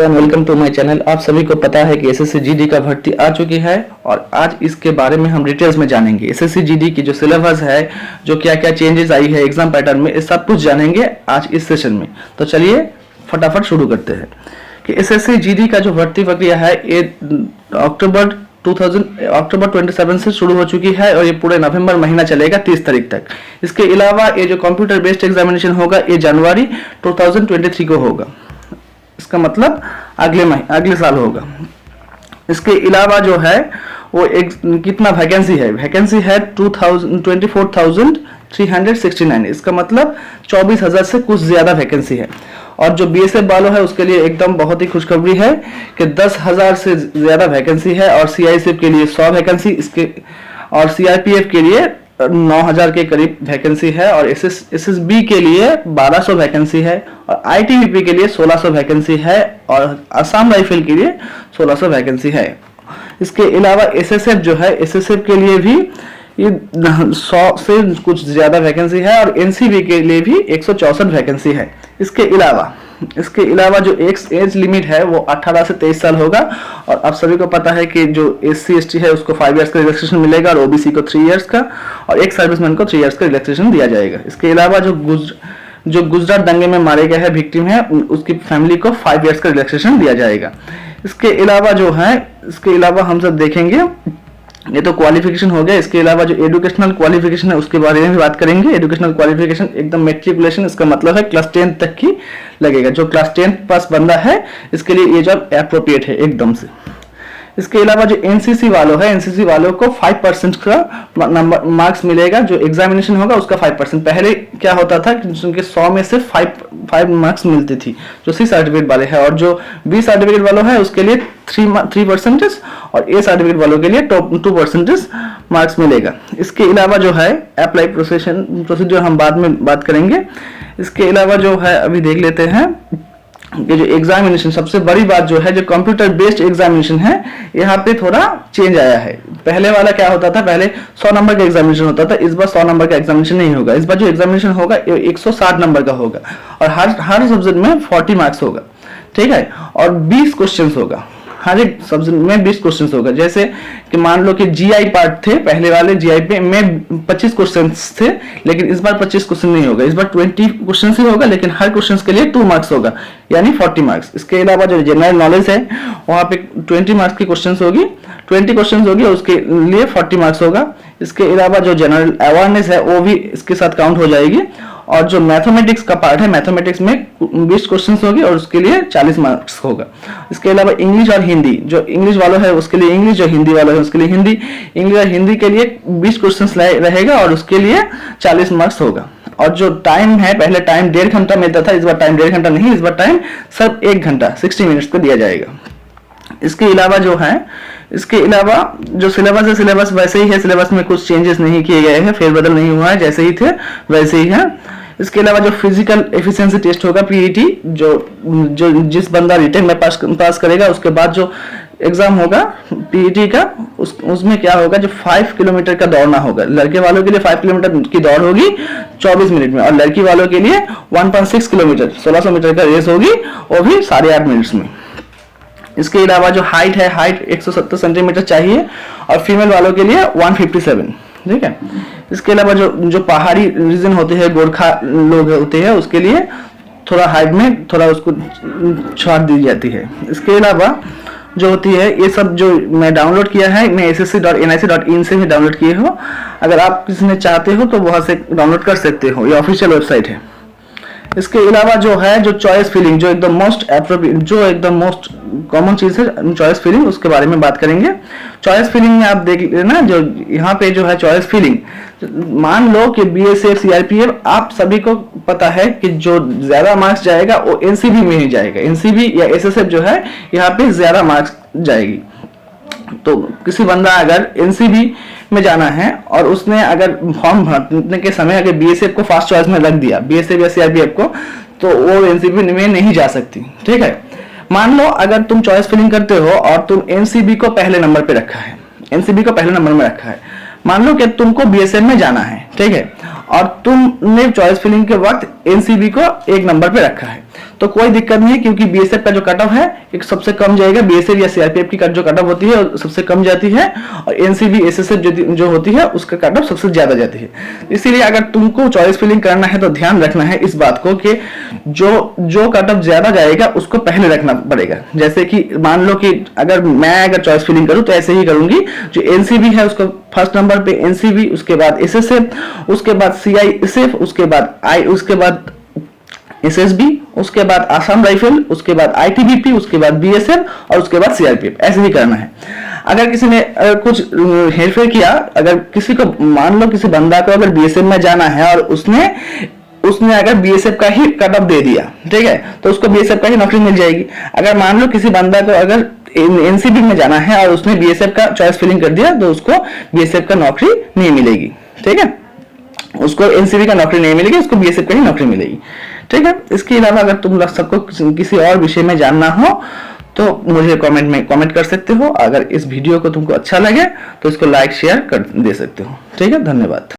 Welcome to my channel. आप सभी को पता है कि एसएससी जीडी का भर्ती आ चुकी है और आज इसके बारे में हम डिटेल्स में जानेंगे। एसएससी जीडी की जो सिलेबस है, जो क्या क्या चेंजेस आई है एग्जाम पैटर्न में, ये सब कुछ जानेंगे आज इस सेशन में। तो चलिए फटाफट शुरू करते हैं कि एसएससी जीडी का जो भर्ती प्रक्रिया है ये अक्टूबर 27 से शुरू हो चुकी है और ये पूरे नवंबर महीना चलेगा 30 तारीख तक। इसके अलावा ये जो कंप्यूटर बेस्ड एग्जामिनेशन होगा ये जनवरी 2023 को होगा। इसका मतलब अगले साल होगा। इसके अलावा जो है वो कितना वैकेंसी है 24,369। इसका मतलब 24,000 से कुछ ज्यादा वैकेंसी है। और जो बीएसएफ वालों है उसके लिए एकदम बहुत ही खुशखबरी है कि 10,000 से ज्यादा वैकेंसी है और सीआईएसएफ के लिए 100 वैकेंसी, इसके और सीआरपीएफ के लिए 9,000 के करीब वैकेंसी है और एसएसबी के लिए 1,200 वैकेंसी है और आईटीबीपी के लिए 1,600 वैकेंसी है और असम राइफल के लिए 1,600 वैकेंसी है। इसके अलावा एसएसएफ जो है, एसएसएफ के लिए भी ये 100 से कुछ ज्यादा वैकेंसी है और एनसीबी के लिए भी 164 वैकेंसी है। इसके अलावा जो एज लिमिट है वो 18 से 23 साल होगा और आप सभी को पता है कि जो एससी एसटी है उसको 5 इयर्स का रिलैक्सेशन मिलेगा और ओबीसी को 3 इयर्स का और एक सर्विसमैन को 3 इयर्स का रिलैक्सेशन दिया जाएगा। इसके अलावा जो गुजरात दंगे में मारे गए हैं विक्टिम है उसकी फैमिली को 5 इयर्स का रिलैक्सेशन दिया जाएगा। इसके अलावा हम सब देखेंगे, ये तो क्वालिफिकेशन हो गया। इसके अलावा जो एजुकेशनल क्वालिफिकेशन है उसके बारे में भी बात करेंगे। एजुकेशनल क्वालिफिकेशन एकदम मैट्रिकुलेशन, इसका मतलब है क्लास 10 तक की लगेगा। जो क्लास 10 पास बंदा है इसके लिए ये जॉब एप्रोप्रिएट है एकदम से। इसके अलावा जो एनसीसी वालों को 5% का नंबर मार्क्स मिलेगा। जो एग्जामिनेशन होगा उसका 5%। पहले क्या होता था कि उनके 100 में से 5 मार्क्स मिलती थी जो सी सर्टिफिकेट वाले हैं, और जो बी सर्टिफिकेट वालों है उसके लिए 3% और ए सर्टिफिकेट वालों के लिए 2% मार्क्स मिलेगा। इसके अलावा जो है अप्लाई प्रोसीजर हम बाद में बात करेंगे। इसके अलावा जो है अभी देख लेते हैं कि जो एग्जामिनेशन, सबसे बड़ी बात जो है जो कंप्यूटर बेस्ड एग्जामिनेशन है, यहाँ पे थोड़ा चेंज आया है। पहले वाला क्या होता था, पहले 100 नंबर का एग्जामिनेशन होता था, इस बार 100 नंबर का एग्जामिनेशन नहीं होगा। इस बार जो एग्जामिनेशन होगा 160 नंबर का होगा और हर सब्जेक्ट में 40 मार्क्स होगा, ठीक है, और 20 क्वेश्चन होगा। हर एक सब्जेक्ट में 20 क्वेश्चन होगा। जैसे कि मान लो कि जीआई पार्ट थे, पहले वाले जीआई पे में 25 क्वेश्चन थे, लेकिन इस बार 25 क्वेश्चन नहीं होगा, इस बार 20 क्वेश्चन ही होगा, लेकिन हर क्वेश्चन के लिए 2 मार्क्स होगा, यानी 40 मार्क्स। इसके अलावा जो जनरल नॉलेज है वहाँ पे 20 मार्क्स की क्वेश्चन होगी, 20 क्वेश्चन होगी, उसके लिए 40 मार्क्स होगा। इसके अलावा जो जनरल अवेयरनेस है वो भी इसके साथ काउंट हो जाएगी। और जो मैथमेटिक्स का पार्ट है, मैथमेटिक्स में 20 क्वेश्चन होगी और उसके लिए 40 मार्क्स होगा। इसके अलावा इंग्लिश और हिंदी, जो इंग्लिश वालों है उसके लिए इंग्लिश, जो हिंदी वालों है उसके लिए हिंदी। इंग्लिश और हिंदी के लिए 20 क्वेश्चन रहेगा और उसके लिए 40 मार्क्स होगा। और जो टाइम है, पहले टाइम 1.5 घंटा मिलता था, इस बार टाइम 1.5 घंटा नहीं, इस बार टाइम सिर्फ 1 घंटा 60 मिनट्स को दिया जाएगा। इसके अलावा जो सिलेबस है, सिलेबस वैसे ही है, सिलेबस में कुछ चेंजेस नहीं किए गए हैं, फेरबदल नहीं हुआ है, जैसे ही थे वैसे ही है। इसके अलावा जो फिजिकल एफिशिएंसी टेस्ट होगा पीईटी, जो जिस बंदा रिटन में पास करेगा उसके बाद जो एग्जाम होगा पीईटी का, उसमें क्या होगा, जो 5 किलोमीटर का दौड़ना होगा। लड़के वालों के लिए 5 किलोमीटर की दौड़ होगी 24 मिनट में और लड़की वालों के लिए 1.6 किलोमीटर 1600 मीटर का रेस होगी, वो भी 8.5 मिनट्स में। इसके अलावा जो हाइट है, हाइट 170 सेंटीमीटर चाहिए और फीमेल वालों के लिए 157, ठीक है। इसके अलावा जो पहाड़ी रीजन होते हैं, गोरखा लोग होते हैं, उसके लिए थोड़ा हाइट में थोड़ा उसको छाट दी जाती है। इसके अलावा जो होती है, ये सब जो मैं डाउनलोड किया है, मैं ssc.nic.in से भी डाउनलोड किए हो। अगर आप किसी ने चाहते हो तो वहां से डाउनलोड कर सकते हो, ये ऑफिशियल वेबसाइट है। इसके अलावा जो है जो चॉइस फिलिंग, जो एकदम मोस्ट कॉमन चीज है चॉइस फिलिंग, उसके बारे में बात करेंगे। चॉइस फिलिंग में आप देख लेना, जो यहाँ पे जो है चॉइस फिलिंग, मान लो कि बीएसएफ सीआरपीएफ, आप सभी को पता है कि जो ज्यादा मार्क्स जाएगा वो एनसीबी में ही जाएगा। एनसीबी या एसएसएफ जो है यहाँ पे ज्यादा मार्क्स जाएगी। तो किसी बंदा अगर एनसीबी में जाना है और उसने अगर फॉर्म भरने के समय अगर बीएसएफ को फर्स्ट चॉइस में रख दिया, बीएसएफ या सीआरपीएफ को, तो वो एनसीबी में नहीं जा सकती, ठीक है। मान लो अगर तुम चॉइस फिलिंग करते हो और तुम एनसीबी को पहले नंबर पे रखा है, एनसीबी को पहले नंबर में रखा है, मान लो कि तुमको बीएसएफ में जाना है, ठीक है, और तुमने चॉइस फिलिंग के वक्त एनसीबी को 1 नंबर पे रखा है, तो कोई दिक्कत नहीं है, क्योंकि बीएसएफ का जो कट ऑफ है एक सबसे कम जाएगा, बीएसएफ या सीआरपीएफ की जो कट ऑफ होती है सबसे कम जाती है, और एनसीबी एसएसएफ जो होती है उसका कट ऑफ सबसे ज्यादा जाती है। इसीलिए अगर तुमको चॉइस फिलिंग करना है तो ध्यान रखना है इस बात को कि जो कट ऑफ ज्यादा जाएगा उसको पहले रखना पड़ेगा। जैसे कि मान लो कि अगर चॉइस फिलिंग करूं तो ऐसे ही करूंगी, जो एनसीबी है उसको फर्स्ट नंबर पे एनसीबी, उसके बाद एसएसएफ, उसके बाद सीआईएसएफ, उसके बाद एसएसबी, उसके बाद आसाम राइफल, उसके बाद आईटीबीपी, उसके बाद बीएसएफ और उसके बाद सीआरपीएफ, ऐसे ही करना है। अगर किसी ने कुछ हेरफेर किया, अगर किसी को मान लो किसी बंदा को अगर बीएसएफ में जाना है और उसने अगर बीएसएफ का ही कट ऑफ दे दिया, ठीक है, तो उसको बीएसएफ का ही नौकरी मिल जाएगी। अगर मान लो किसी बंदा को अगर एनसीबी में जाना है और उसने बीएसएफ का चॉइस फिलिंग कर दिया तो उसको बीएसएफ का नौकरी नहीं मिलेगी, ठीक है, उसको एनसीबी का नौकरी नहीं मिलेगी, उसको बीएसएफ का ही नौकरी मिलेगी, ठीक है। इसके अलावा अगर तुम लोग सबको किसी और विषय में जानना हो तो मुझे कमेंट में कमेंट कर सकते हो। अगर इस वीडियो को तुमको अच्छा लगे तो इसको लाइक शेयर कर दे सकते हो, ठीक है। धन्यवाद।